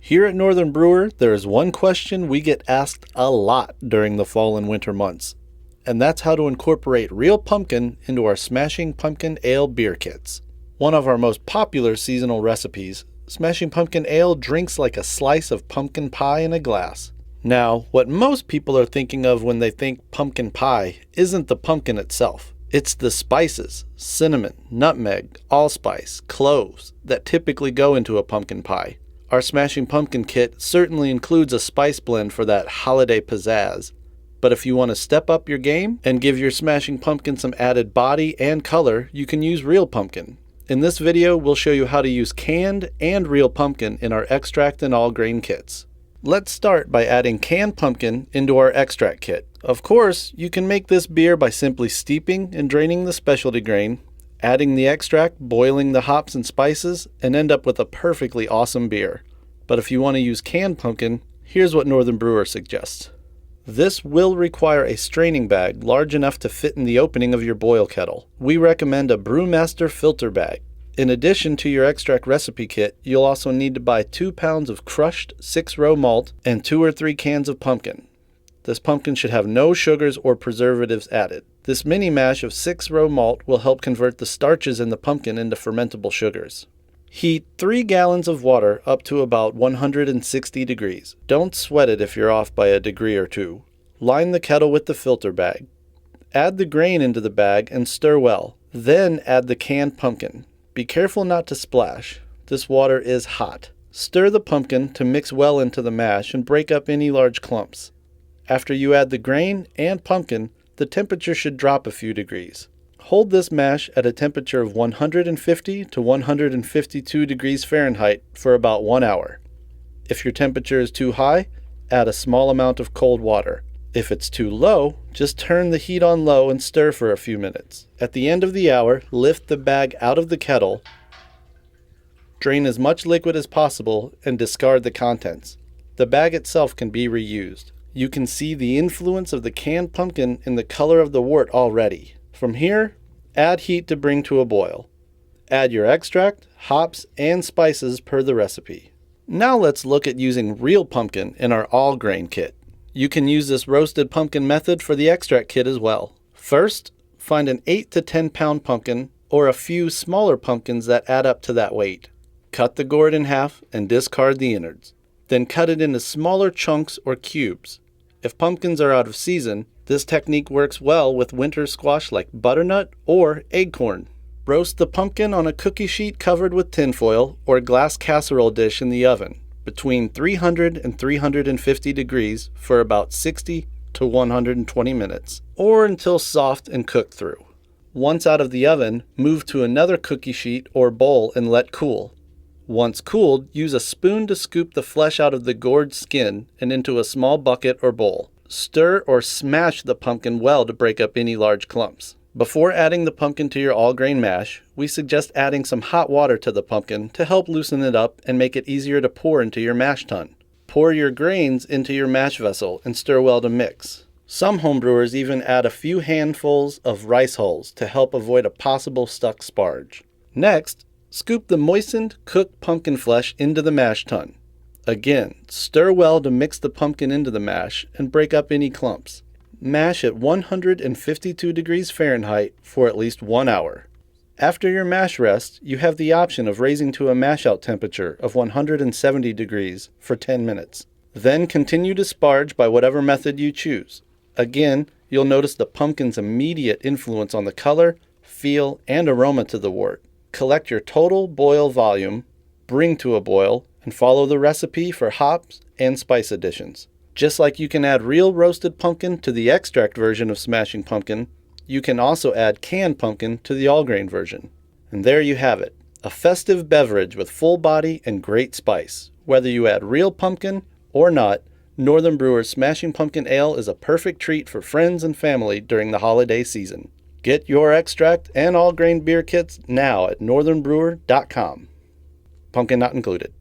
Here at Northern Brewer, there is one question we get asked a lot during the fall and winter months, and that's how to incorporate real pumpkin into our Smashing Pumpkin Ale beer kits. One of our most popular seasonal recipes, Smashing Pumpkin Ale drinks like a slice of pumpkin pie in a glass. Now, what most people are thinking of when they think pumpkin pie isn't the pumpkin itself. It's the spices, cinnamon, nutmeg, allspice, cloves, that typically go into a pumpkin pie. Our Smashing Pumpkin kit certainly includes a spice blend for that holiday pizzazz. But if you want to step up your game and give your Smashing Pumpkin some added body and color, you can use real pumpkin. In this video, we'll show you how to use canned and real pumpkin in our extract and all grain kits. Let's start by adding canned pumpkin into our extract kit. Of course, you can make this beer by simply steeping and draining the specialty grain, adding the extract, boiling the hops and spices, and end up with a perfectly awesome beer. But if you want to use canned pumpkin, here's what Northern Brewer suggests. This will require a straining bag large enough to fit in the opening of your boil kettle. We recommend a Brewmaster Filter Bag. In addition to your extract recipe kit, you'll also need to buy 2 pounds of crushed 6-row malt and 2 or 3 cans of pumpkin. This pumpkin should have no sugars or preservatives added. This mini mash of 6-row malt will help convert the starches in the pumpkin into fermentable sugars. Heat 3 gallons of water up to about 160 degrees. Don't sweat it if you're off by a degree or two. Line the kettle with the filter bag. Add the grain into the bag and stir well. Then add the canned pumpkin. Be careful not to splash. This water is hot. Stir the pumpkin to mix well into the mash and break up any large clumps. After you add the grain and pumpkin, the temperature should drop a few degrees. Hold this mash at a temperature of 150 to 152 degrees Fahrenheit for about 1 hour. If your temperature is too high, add a small amount of cold water. If it's too low, just turn the heat on low and stir for a few minutes. At the end of the hour, lift the bag out of the kettle, drain as much liquid as possible, and discard the contents. The bag itself can be reused. You can see the influence of the canned pumpkin in the color of the wort already. From here, add heat to bring to a boil. Add your extract, hops, and spices per the recipe. Now let's look at using real pumpkin in our all grain kit. You can use this roasted pumpkin method for the extract kit as well. First, find an 8 to 10 pound pumpkin or a few smaller pumpkins that add up to that weight. Cut the gourd in half and discard the innards. Then cut it into smaller chunks or cubes. If pumpkins are out of season, this technique works well with winter squash like butternut or acorn. Roast the pumpkin on a cookie sheet covered with tinfoil or glass casserole dish in the oven between 300 and 350 degrees for about 60 to 120 minutes, or until soft and cooked through. Once out of the oven, move to another cookie sheet or bowl and let cool. Once cooled, use a spoon to scoop the flesh out of the gourd skin and into a small bucket or bowl. Stir or smash the pumpkin well to break up any large clumps. Before adding the pumpkin to your all-grain mash, we suggest adding some hot water to the pumpkin to help loosen it up and make it easier to pour into your mash tun. Pour your grains into your mash vessel and stir well to mix. Some homebrewers even add a few handfuls of rice hulls to help avoid a possible stuck sparge. Next, scoop the moistened, cooked pumpkin flesh into the mash tun. Again, stir well to mix the pumpkin into the mash and break up any clumps. Mash at 152 degrees Fahrenheit for at least 1 hour. After your mash rests, you have the option of raising to a mash out temperature of 170 degrees for 10 minutes. Then continue to sparge by whatever method you choose. Again, you'll notice the pumpkin's immediate influence on the color, feel, and aroma to the wort. Collect your total boil volume, bring to a boil, and follow the recipe for hops and spice additions. Just like you can add real roasted pumpkin to the extract version of Smashing Pumpkin, you can also add canned pumpkin to the all-grain version. And there you have it, a festive beverage with full body and great spice. Whether you add real pumpkin or not, Northern Brewer's Smashing Pumpkin Ale is a perfect treat for friends and family during the holiday season. Get your extract and all-grain beer kits now at northernbrewer.com. Pumpkin not included.